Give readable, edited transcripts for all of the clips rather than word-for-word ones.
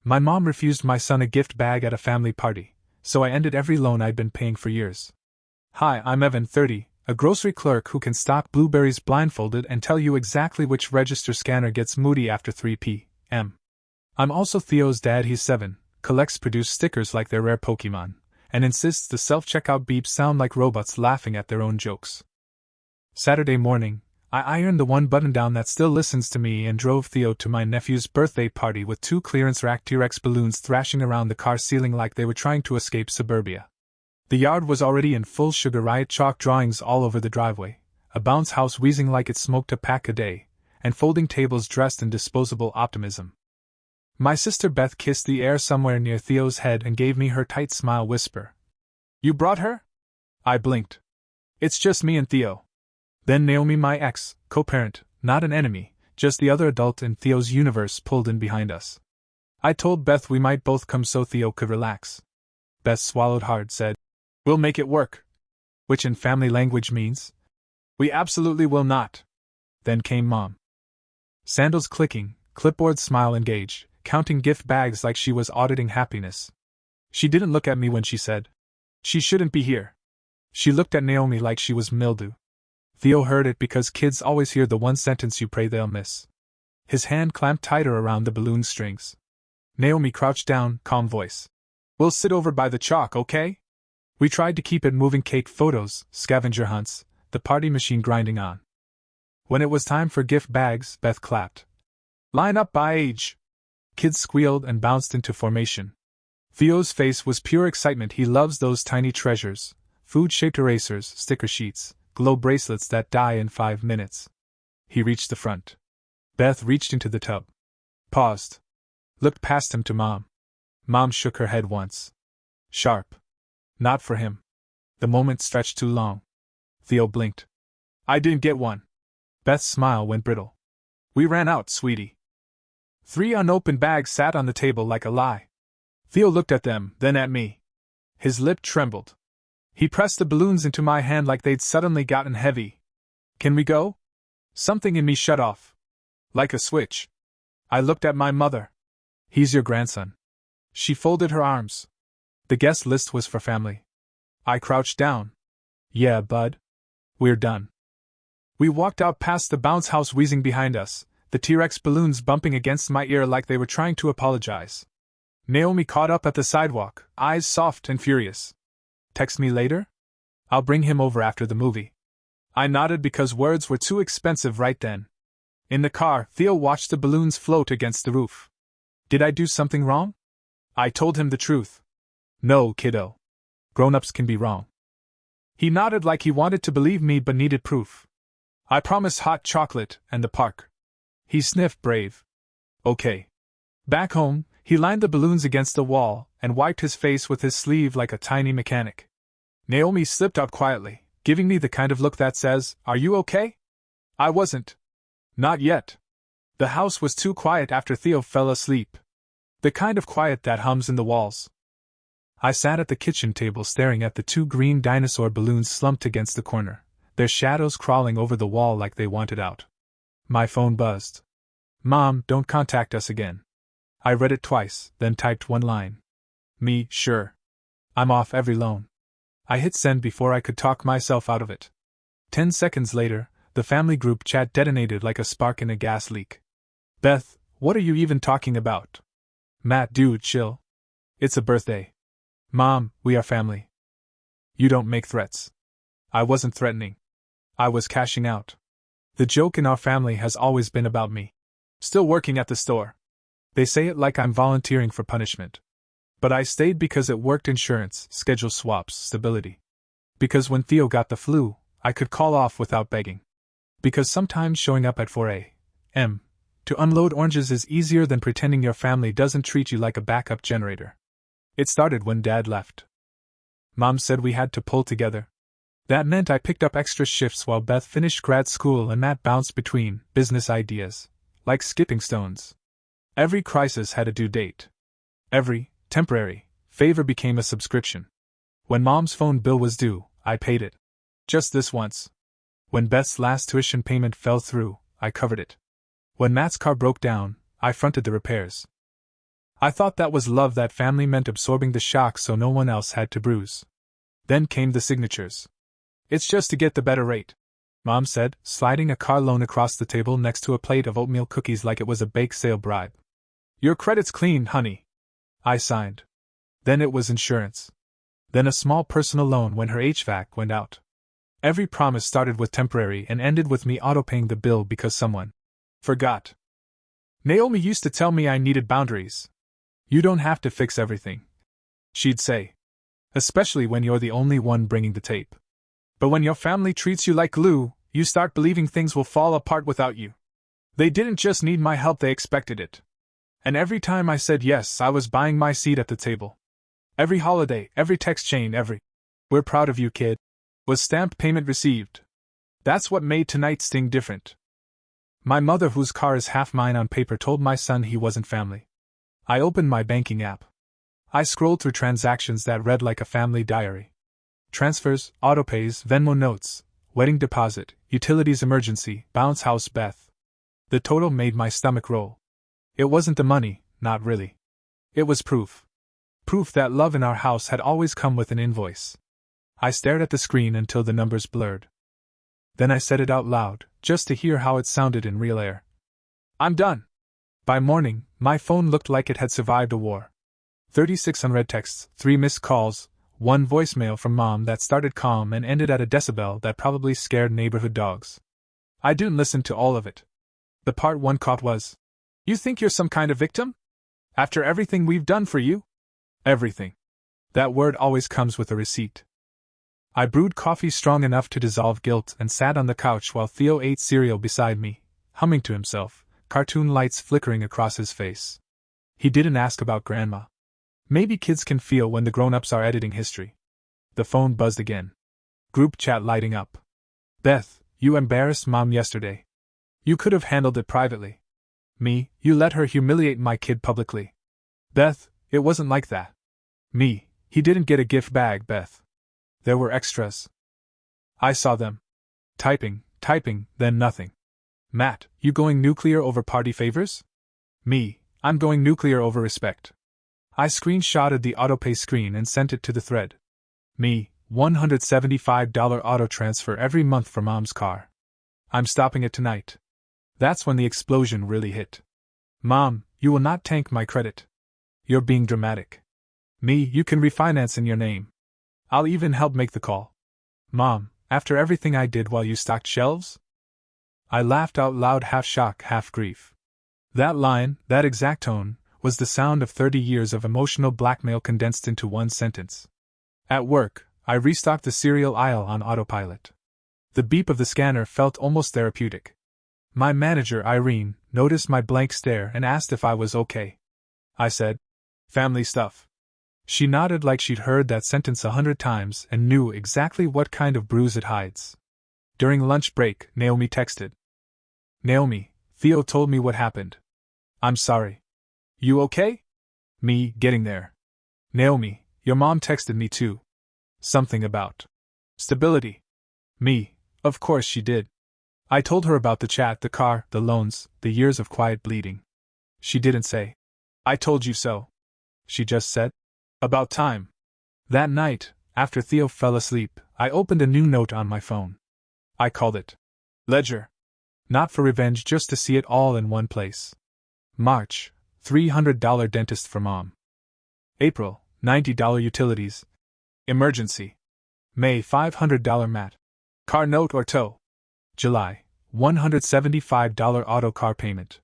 My mom refused my son a gift bag at a family party, so I ended every loan I'd been paying for years. Hi, I'm Evan, 30, a grocery clerk who can stock blueberries blindfolded and tell you exactly which register scanner gets moody after 3 p.m. I'm also Theo's dad, he's 7, collects produced stickers like they're rare Pokemon, and insists the self-checkout beeps sound like robots laughing at their own jokes. Saturday morning, I ironed the one button-down that still listens to me and drove Theo to my nephew's birthday party with 2 clearance rack T-Rex balloons thrashing around the car ceiling like they were trying to escape suburbia. The yard was already in full Sugar Riot chalk drawings all over the driveway, a bounce house wheezing like it smoked a pack a day, and folding tables dressed in disposable optimism. My sister Beth kissed the air somewhere near Theo's head and gave me her tight smile whisper. "You brought her?" I blinked. "It's just me and Theo." Then Naomi, my ex, co-parent, not an enemy, just the other adult in Theo's universe, pulled in behind us. I told Beth we might both come so Theo could relax. Beth swallowed hard, said, "We'll make it work." Which in family language means, "We absolutely will not." Then came Mom. Sandals clicking, clipboard smile engaged, counting gift bags like she was auditing happiness. She didn't look at me when she said, "She shouldn't be here." She looked at Naomi like she was mildew. Theo heard it because kids always hear the one sentence you pray they'll miss. His hand clamped tighter around the balloon strings. Naomi crouched down, calm voice. "We'll sit over by the chalk, okay?" We tried to keep it moving, cake photos, scavenger hunts, the party machine grinding on. When it was time for gift bags, Beth clapped. "Line up by age." Kids squealed and bounced into formation. Theo's face was pure excitement. He loves those tiny treasures, food-shaped erasers, sticker sheets, glow bracelets that die in 5 minutes. He reached the front. Beth reached into the tub. Paused. Looked past him to Mom. Mom shook her head once. Sharp. Not for him. The moment stretched too long. Theo blinked. "I didn't get one." Beth's smile went brittle. "We ran out, sweetie." 3 unopened bags sat on the table like a lie. Theo looked at them, then at me. His lip trembled. He pressed the balloons into my hand like they'd suddenly gotten heavy. "Can we go?" Something in me shut off. Like a switch. I looked at my mother. "He's your grandson." She folded her arms. The guest list was for family. I crouched down. "Yeah, bud. We're done." We walked out past the bounce house wheezing behind us, the T-Rex balloons bumping against my ear like they were trying to apologize. Naomi caught up at the sidewalk, eyes soft and furious. "Text me later? I'll bring him over after the movie." I nodded because words were too expensive right then. In the car, Theo watched the balloons float against the roof. Did I do something wrong? I told him the truth. "No, kiddo. Grown-ups can be wrong." He nodded like he wanted to believe me but needed proof. I promised hot chocolate and the park. He sniffed brave. "Okay." Back home, he lined the balloons against the wall and wiped his face with his sleeve like a tiny mechanic. Naomi slipped out quietly, giving me the kind of look that says, "Are you okay?" I wasn't. Not yet. The house was too quiet after Theo fell asleep. The kind of quiet that hums in the walls. I sat at the kitchen table staring at the 2 green dinosaur balloons slumped against the corner, their shadows crawling over the wall like they wanted out. My phone buzzed. "Mom, don't contact us again." I read it twice, then typed one line. "Me, sure. I'm off every loan." I hit send before I could talk myself out of it. 10 seconds later, the family group chat detonated like a spark in a gas leak. "Beth, what are you even talking about?" "Matt, dude, chill. It's a birthday." "Mom, we are family." "You don't make threats." I wasn't threatening. I was cashing out. The joke in our family has always been about me. Still working at the store. They say it like I'm volunteering for punishment. But I stayed because it worked: insurance, schedule swaps, stability. Because when Theo got the flu, I could call off without begging. Because sometimes showing up at 4 a.m. to unload oranges is easier than pretending your family doesn't treat you like a backup generator. It started when Dad left. Mom said we had to pull together. That meant I picked up extra shifts while Beth finished grad school and Matt bounced between business ideas, like skipping stones. Every crisis had a due date. Every temporary favor became a subscription. When Mom's phone bill was due, I paid it. Just this once. When Beth's last tuition payment fell through, I covered it. When Matt's car broke down, I fronted the repairs. I thought that was love, that family meant absorbing the shock so no one else had to bruise. Then came the signatures. It's just to get the better rate, Mom said, sliding a car loan across the table next to a plate of oatmeal cookies like it was a bake sale bribe. Your credit's clean, honey. I signed. Then it was insurance. Then a small personal loan when her HVAC went out. Every promise started with temporary and ended with me auto-paying the bill because someone forgot. Naomi used to tell me I needed boundaries. You don't have to fix everything, she'd say. Especially when you're the only one bringing the tape. But when your family treats you like glue, you start believing things will fall apart without you. They didn't just need my help, they expected it. And every time I said yes, I was buying my seat at the table. Every holiday, every text chain, "We're proud of you, kid," was stamped payment received. That's what made tonight's sting different. My mother, whose car is half mine on paper, told my son he wasn't family. I opened my banking app. I scrolled through transactions that read like a family diary. Transfers, autopays, Venmo notes, wedding deposit, utilities emergency, bounce house Beth. The total made my stomach roll. It wasn't the money, not really. It was proof. Proof that love in our house had always come with an invoice. I stared at the screen until the numbers blurred. Then I said it out loud, just to hear how it sounded in real air. I'm done. By morning, my phone looked like it had survived a war. 36 unread texts, 3 missed calls, 1 voicemail from Mom that started calm and ended at a decibel that probably scared neighborhood dogs. I didn't listen to all of it. The part one caught was, "You think you're some kind of victim? After everything we've done for you?" Everything. That word always comes with a receipt. I brewed coffee strong enough to dissolve guilt and sat on the couch while Theo ate cereal beside me, humming to himself, cartoon lights flickering across his face. He didn't ask about Grandma. Maybe kids can feel when the grown-ups are editing history. The phone buzzed again. Group chat lighting up. Beth, you embarrassed Mom yesterday. You could have handled it privately. Me, you let her humiliate my kid publicly. Beth, it wasn't like that. Me, he didn't get a gift bag, Beth. There were extras. I saw them. Typing, then nothing. Matt, you going nuclear over party favors? Me, I'm going nuclear over respect. I screenshotted the autopay screen and sent it to the thread. Me, $175 auto transfer every month for Mom's car. I'm stopping it tonight. That's when the explosion really hit. Mom, you will not tank my credit. You're being dramatic. Me, you can refinance in your name. I'll even help make the call. Mom, after everything I did while you stocked shelves? I laughed out loud, half shock, half grief. That line, that exact tone, was the sound of 30 years of emotional blackmail condensed into one sentence. At work, I restocked the cereal aisle on autopilot. The beep of the scanner felt almost therapeutic. My manager, Irene, noticed my blank stare and asked if I was okay. I said, "Family stuff." She nodded like she'd heard that sentence 100 times and knew exactly what kind of bruise it hides. During lunch break, Naomi texted. Naomi, Theo told me what happened. I'm sorry. You okay? Me, getting there. Naomi, your mom texted me too. Something about stability. Me, of course she did. I told her about the chat, the car, the loans, the years of quiet bleeding. She didn't say, "I told you so." She just said, "About time." That night, after Theo fell asleep, I opened a new note on my phone. I called it Ledger. Not for revenge, just to see it all in one place. March, $300 dentist for Mom. April, $90 utilities. Emergency. May, $500 mat. Car note or tow. July, $175 auto car payment.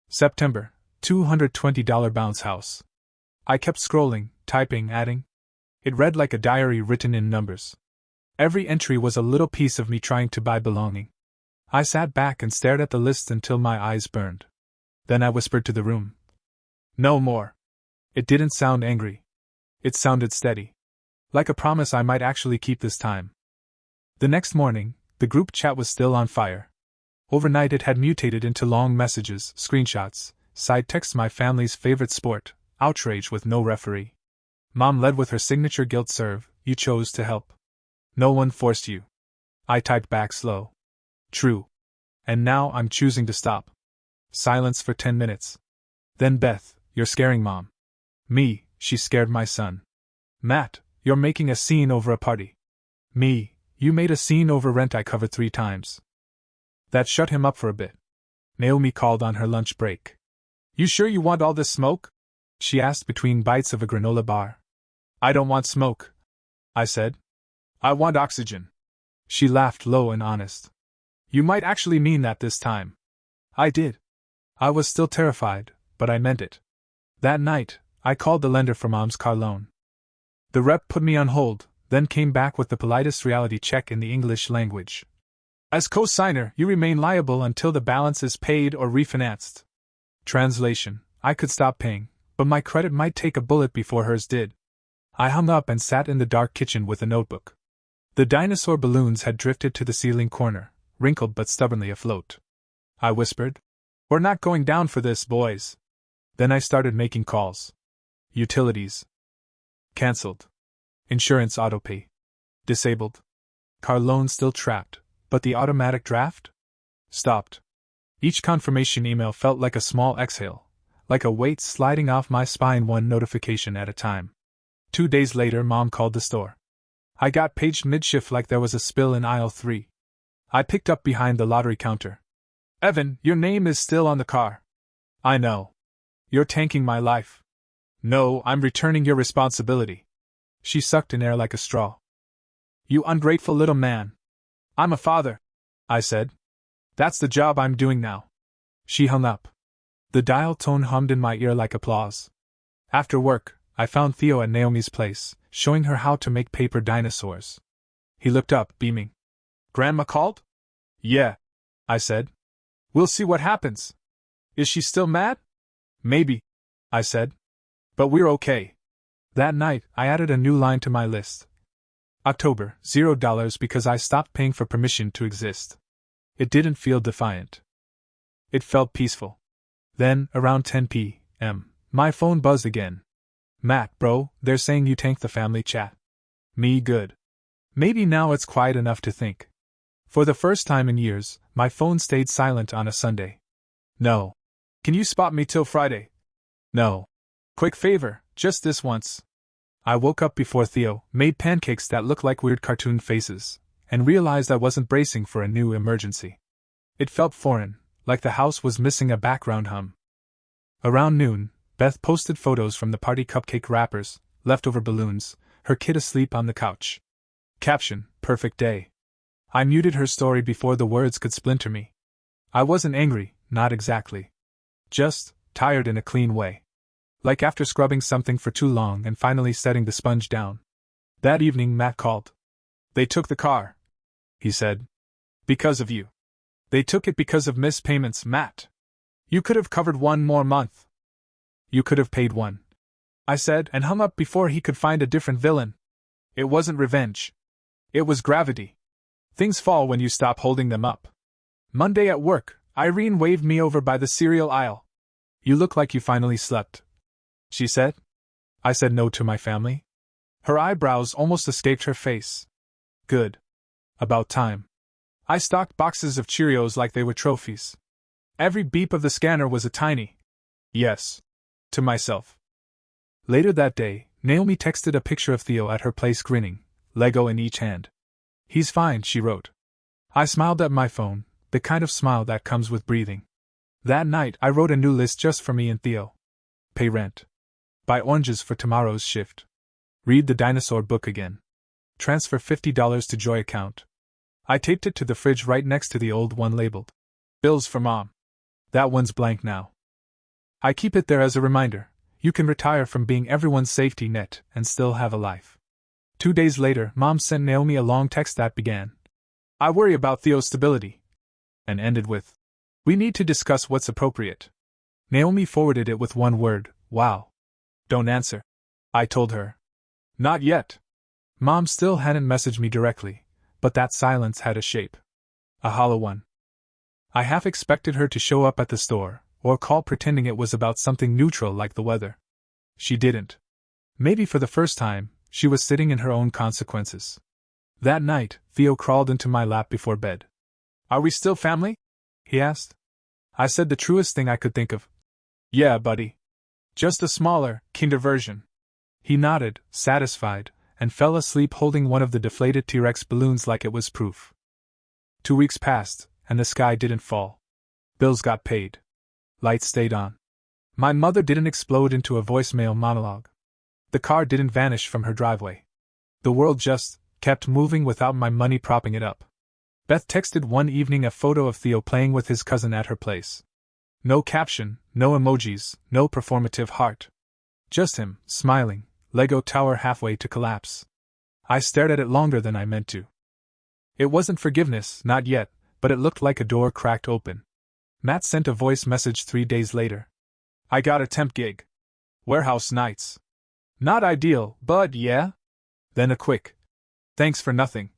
September, $220 bounce house. I kept scrolling, typing, adding. It read like a diary written in numbers. Every entry was a little piece of me trying to buy belonging. I sat back and stared at the list until my eyes burned. Then I whispered to the room. No more. It didn't sound angry. It sounded steady. Like a promise I might actually keep this time. The next morning, the group chat was still on fire. Overnight it had mutated into long messages, screenshots, side texts, my family's favorite sport, outrage with no referee. Mom led with her signature guilt serve, you chose to help. No one forced you. I typed back slow. True. And now I'm choosing to stop. Silence for 10 minutes. Then Beth, you're scaring Mom. Me, she scared my son. Matt, you're making a scene over a party. Me, you made a scene over rent I covered 3 times. That shut him up for a bit. Naomi called on her lunch break. You sure you want all this smoke? She asked between bites of a granola bar. I don't want smoke, I said. I want oxygen. She laughed low and honest. You might actually mean that this time. I did. I was still terrified, but I meant it. That night, I called the lender for Mom's car loan. The rep put me on hold, then came back with the politest reality check in the English language. As co-signer, you remain liable until the balance is paid or refinanced. Translation: I could stop paying, but my credit might take a bullet before hers did. I hung up and sat in the dark kitchen with a notebook. The dinosaur balloons had drifted to the ceiling corner, wrinkled but stubbornly afloat. I whispered, We're not going down for this, boys. Then I started making calls. Utilities. Cancelled. Insurance autopay. Disabled. Car loan still trapped, but the automatic draft? Stopped. Each confirmation email felt like a small exhale, like a weight sliding off my spine, one notification at a time. 2 days later, Mom called the store. I got paged mid-shift like there was a spill in aisle 3. I picked up behind the lottery counter. Evan, your name is still on the car. I know. You're tanking my life. No, I'm returning your responsibility. She sucked in air like a straw. You ungrateful little man. I'm a father, I said. That's the job I'm doing now. She hung up. The dial tone hummed in my ear like applause. After work, I found Theo at Naomi's place, showing her how to make paper dinosaurs. He looked up, beaming. Grandma called? Yeah, I said. We'll see what happens. Is she still mad? Maybe, I said. But we're okay. That night, I added a new line to my list. October, $0 because I stopped paying for permission to exist. It didn't feel defiant. It felt peaceful. Then, around 10 p.m., my phone buzzed again. Matt, bro, they're saying you tanked the family chat. Me, good. Maybe now it's quiet enough to think. For the first time in years, my phone stayed silent on a Sunday. No. Can you spot me till Friday? No. Quick favor, just this once. I woke up before Theo, made pancakes that looked like weird cartoon faces, and realized I wasn't bracing for a new emergency. It felt foreign, like the house was missing a background hum. Around noon, Beth posted photos from the party: cupcake wrappers, leftover balloons, her kid asleep on the couch. Caption: perfect day. I muted her story before the words could splinter me. I wasn't angry, not exactly. Just tired in a clean way. Like after scrubbing something for too long and finally setting the sponge down. That evening, Matt called. They took the car, he said. Because of you. They took it because of missed payments, Matt. You could have covered 1 more month. You could have paid 1. I said, and hung up before he could find a different villain. It wasn't revenge. It was gravity. Things fall when you stop holding them up. Monday at work, Irene waved me over by the cereal aisle. You look like you finally slept, she said. I said no to my family. Her eyebrows almost escaped her face. Good. About time. I stocked boxes of Cheerios like they were trophies. Every beep of the scanner was a tiny yes to myself. Later that day, Naomi texted a picture of Theo at her place grinning, Lego in each hand. He's fine, she wrote. I smiled at my phone, the kind of smile that comes with breathing. That night, I wrote a new list just for me and Theo. Pay rent. Buy oranges for tomorrow's shift. Read the dinosaur book again. Transfer $50 to Joy account. I taped it to the fridge right next to the old one labeled Bills for Mom. That one's blank now. I keep it there as a reminder. You can retire from being everyone's safety net and still have a life. 2 days later, Mom sent Naomi a long text that began, I worry about Theo's stability, and ended with, we need to discuss what's appropriate. Naomi forwarded it with one word, wow. Don't answer, I told her. Not yet. Mom still hadn't messaged me directly, but that silence had a shape. A hollow one. I half expected her to show up at the store, or call pretending it was about something neutral like the weather. She didn't. Maybe for the first time, she was sitting in her own consequences. That night, Theo crawled into my lap before bed. Are we still family? He asked. I said the truest thing I could think of. Yeah, buddy. Just a smaller, kinder version. He nodded, satisfied, and fell asleep holding one of the deflated T-Rex balloons like it was proof. 2 weeks passed, and the sky didn't fall. Bills got paid. Lights stayed on. My mother didn't explode into a voicemail monologue. The car didn't vanish from her driveway. The world just kept moving without my money propping it up. Beth texted one evening a photo of Theo playing with his cousin at her place. No caption, no emojis, no performative heart. Just him, smiling, Lego tower halfway to collapse. I stared at it longer than I meant to. It wasn't forgiveness, not yet, but it looked like a door cracked open. Matt sent a voice message 3 days later. I got a temp gig. Warehouse nights. Not ideal, but yeah. Then a quick, thanks for nothing.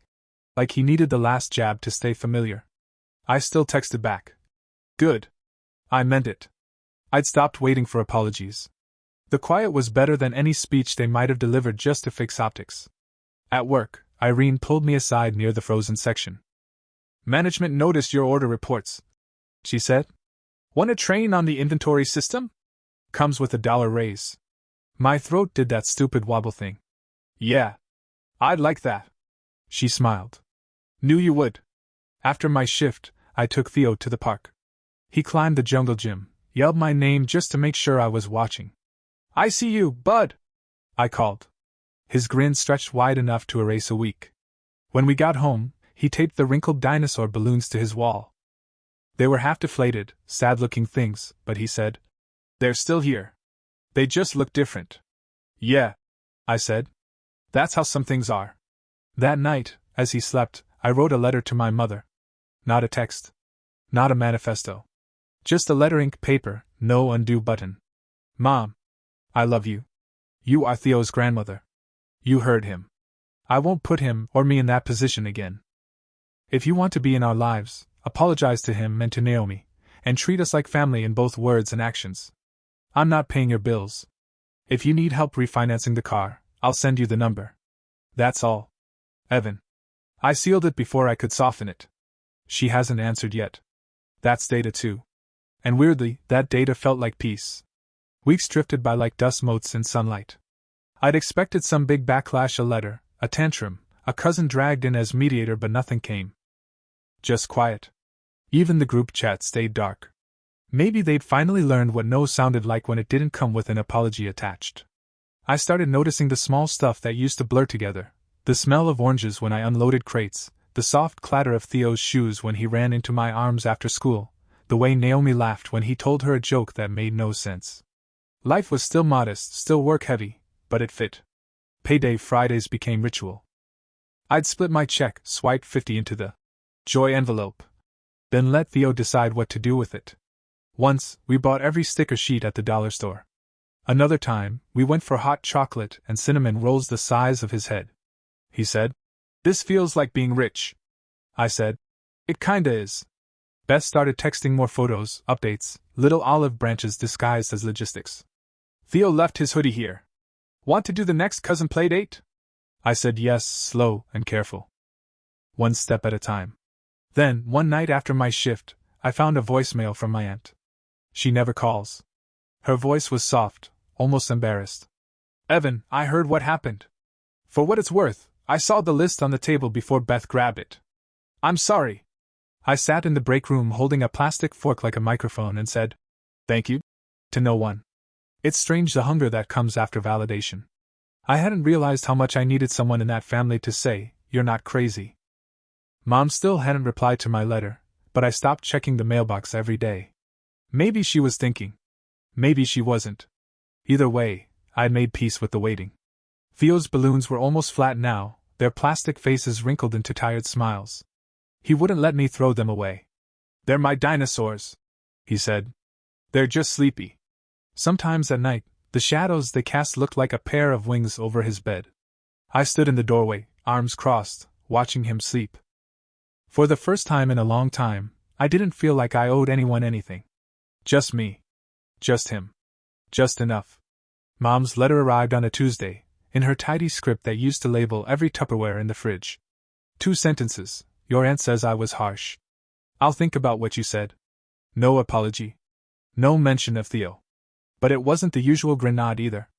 Like he needed the last jab to stay familiar. I still texted back. Good. I meant it. I'd stopped waiting for apologies. The quiet was better than any speech they might have delivered just to fix optics. At work, Irene pulled me aside near the frozen section. Management noticed your order reports, she said. Want to train on the inventory system? Comes with $1 raise. My throat did that stupid wobble thing. Yeah. I'd like that. She smiled. Knew you would. After my shift, I took Theo to the park. He climbed the jungle gym, yelled my name just to make sure I was watching. I see you, bud, I called. His grin stretched wide enough to erase a week. When we got home, he taped the wrinkled dinosaur balloons to his wall. They were half deflated, sad-looking things, but he said, they're still here. They just look different. Yeah, I said. That's how some things are. That night, as he slept, I wrote a letter to my mother. Not a text. Not a manifesto. Just a letter ink paper, no undo button. Mom, I love you. You are Theo's grandmother. You heard him. I won't put him or me in that position again. If you want to be in our lives, apologize to him and to Naomi, and treat us like family in both words and actions. I'm not paying your bills. If you need help refinancing the car, I'll send you the number. That's all. Evan. I sealed it before I could soften it. She hasn't answered yet. That's data too. And weirdly, that data felt like peace. Weeks drifted by like dust motes in sunlight. I'd expected some big backlash, a letter, a tantrum, a cousin dragged in as mediator, but nothing came. Just quiet. Even the group chat stayed dark. Maybe they'd finally learned what no sounded like when it didn't come with an apology attached. I started noticing the small stuff that used to blur together. The smell of oranges when I unloaded crates, the soft clatter of Theo's shoes when he ran into my arms after school, the way Naomi laughed when he told her a joke that made no sense. Life was still modest, still work-heavy, but it fit. Payday Fridays became ritual. I'd split my check, swipe $50 into the joy envelope, then let Theo decide what to do with it. Once, we bought every sticker sheet at the dollar store. Another time, we went for hot chocolate and cinnamon rolls the size of his head. He said, "This feels like being rich." I said, "It kinda is." Beth started texting more photos, updates, little olive branches disguised as logistics. Theo left his hoodie here. Want to do the next cousin play date? I said yes, slow and careful. One step at a time. Then, one night after my shift, I found a voicemail from my aunt. She never calls. Her voice was soft, almost embarrassed. Evan, I heard what happened. For what it's worth, I saw the list on the table before Beth grabbed it. I'm sorry. I sat in the break room holding a plastic fork like a microphone and said, "Thank you," to no one. It's strange the hunger that comes after validation. I hadn't realized how much I needed someone in that family to say, "You're not crazy." Mom still hadn't replied to my letter, but I stopped checking the mailbox every day. Maybe she was thinking. Maybe she wasn't. Either way, I'd made peace with the waiting. Theo's balloons were almost flat now, their plastic faces wrinkled into tired smiles. He wouldn't let me throw them away. "They're my dinosaurs," he said. "They're just sleepy." Sometimes at night, the shadows they cast looked like a pair of wings over his bed. I stood in the doorway, arms crossed, watching him sleep. For the first time in a long time, I didn't feel like I owed anyone anything. Just me. Just him. Just enough. Mom's letter arrived on a Tuesday, in her tidy script that used to label every Tupperware in the fridge. 2 sentences. Your aunt says I was harsh. I'll think about what you said. No apology. No mention of Theo. But it wasn't the usual grenade either.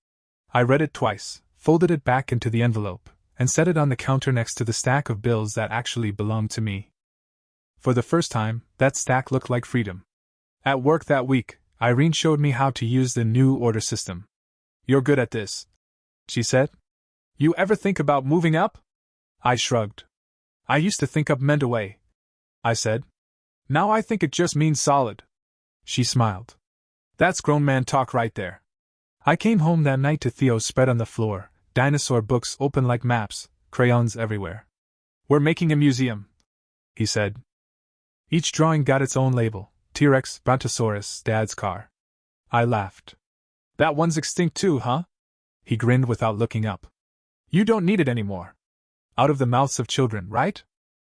I read it twice, folded it back into the envelope, and set it on the counter next to the stack of bills that actually belonged to me. For the first time, that stack looked like freedom. At work that week, Irene showed me how to use the new order system. "You're good at this," she said. "You ever think about moving up?" I shrugged. "I used to think up meant away," I said. "Now I think it just means solid." She smiled. "That's grown man talk right there." I came home that night to Theo's spread on the floor, dinosaur books open like maps, crayons everywhere. "We're making a museum," he said. Each drawing got its own label: T-Rex, Brontosaurus, Dad's car. I laughed. "That one's extinct too, huh?" He grinned without looking up. "You don't need it anymore." Out of the mouths of children, right?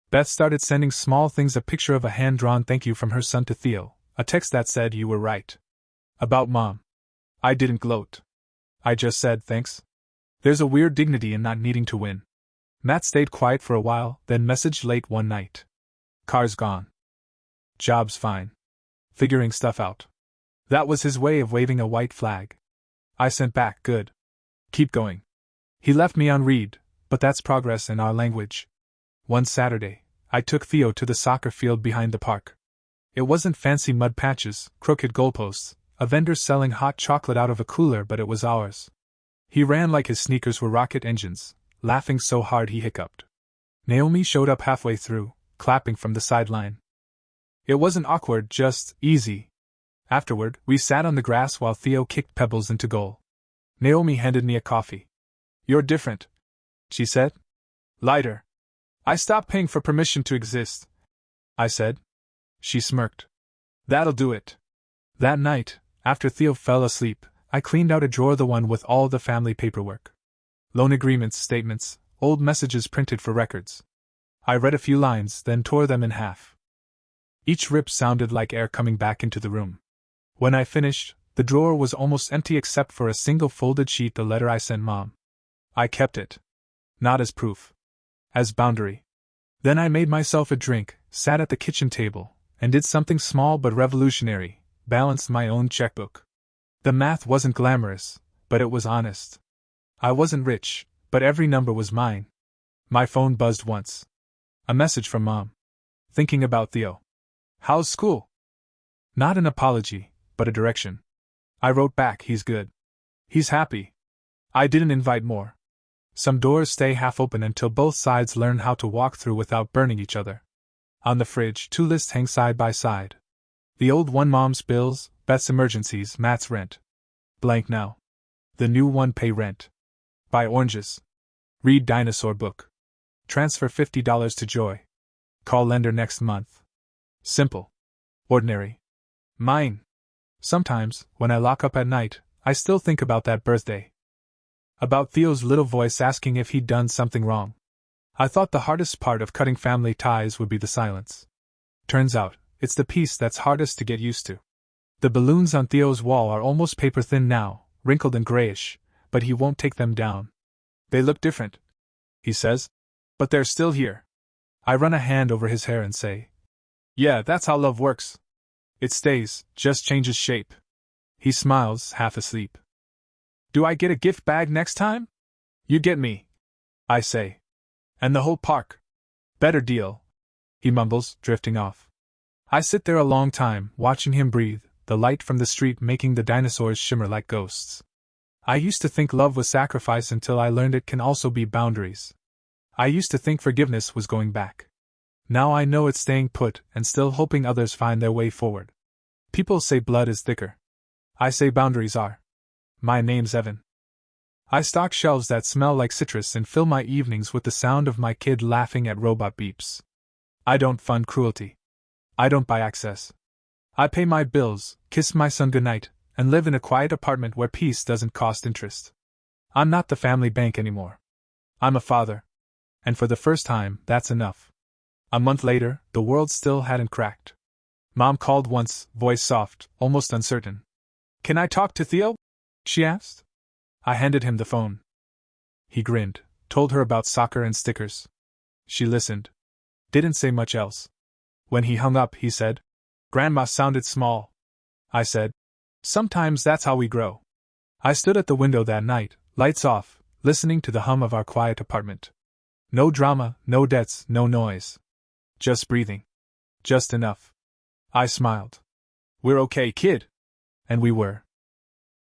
Beth started sending small things, a picture of a hand-drawn thank you from her son to Theo, a text that said "You were right." About Mom. I didn't gloat. I just said thanks. There's a weird dignity in not needing to win. Matt stayed quiet for a while, then messaged late one night. "Car's gone. Job's fine. Figuring stuff out." That was his way of waving a white flag. I sent back, "Good. Keep going." He left me on read, but that's progress in our language. One Saturday, I took Theo to the soccer field behind the park. It wasn't fancy mud patches, crooked goalposts, a vendor selling hot chocolate out of a cooler, but it was ours. He ran like his sneakers were rocket engines, laughing so hard he hiccuped. Naomi showed up halfway through, clapping from the sideline. It wasn't awkward, just easy. Afterward, we sat on the grass while Theo kicked pebbles into goal. Naomi handed me a coffee. "You're different," she said. "Lighter." "I stopped paying for permission to exist," I said. She smirked. "That'll do it." That night, after Theo fell asleep, I cleaned out a drawer, the one with all the family paperwork. Loan agreements, statements, old messages printed for records. I read a few lines, then tore them in half. Each rip sounded like air coming back into the room. When I finished, the drawer was almost empty except for a single folded sheet, the letter I sent Mom. I kept it. Not as proof. As boundary. Then I made myself a drink, sat at the kitchen table, and did something small but revolutionary: balanced my own checkbook. The math wasn't glamorous, but it was honest. I wasn't rich, but every number was mine. My phone buzzed once. A message from Mom. "Thinking about Theo. How's school?" Not an apology, but a direction. I wrote back, "He's good. He's happy." I didn't invite more. Some doors stay half open until both sides learn how to walk through without burning each other. On the fridge, 2 lists hang side by side. The old one: Mom's bills, Beth's emergencies, Matt's rent. Blank now. The new one: pay rent. Buy oranges. Read dinosaur book. Transfer $50 to Joy. Call lender next month. Simple. Ordinary. Mine. Sometimes, when I lock up at night, I still think about that birthday. About Theo's little voice asking if he'd done something wrong. I thought the hardest part of cutting family ties would be the silence. Turns out, it's the peace that's hardest to get used to. The balloons on Theo's wall are almost paper thin now, wrinkled and grayish, but he won't take them down. "They look different," he says, "but they're still here." I run a hand over his hair and say, "Yeah, that's how love works. It stays, just changes shape." He smiles, half asleep. "Do I get a gift bag next time?" "You get me," I say. "And the whole park." "Better deal," he mumbles, drifting off. I sit there a long time, watching him breathe, the light from the street making the dinosaurs shimmer like ghosts. I used to think love was sacrifice until I learned it can also be boundaries. I used to think forgiveness was going back. Now I know it's staying put and still hoping others find their way forward. People say blood is thicker. I say boundaries are. My name's Evan. I stock shelves that smell like citrus and fill my evenings with the sound of my kid laughing at robot beeps. I don't fund cruelty. I don't buy access. I pay my bills, kiss my son goodnight, and live in a quiet apartment where peace doesn't cost interest. I'm not the family bank anymore. I'm a father. And for the first time, that's enough. A month later, the world still hadn't cracked. Mom called once, voice soft, almost uncertain. "Can I talk to Theo?" she asked. I handed him the phone. He grinned, told her about soccer and stickers. She listened. Didn't say much else. When he hung up, he said, "Grandma sounded small." I said, Sometimes that's how we grow. I stood at the window that night, lights off, listening to the hum of our quiet apartment. No drama, no debts, no noise. Just breathing. Just enough. I smiled. We're okay, kid. And we were.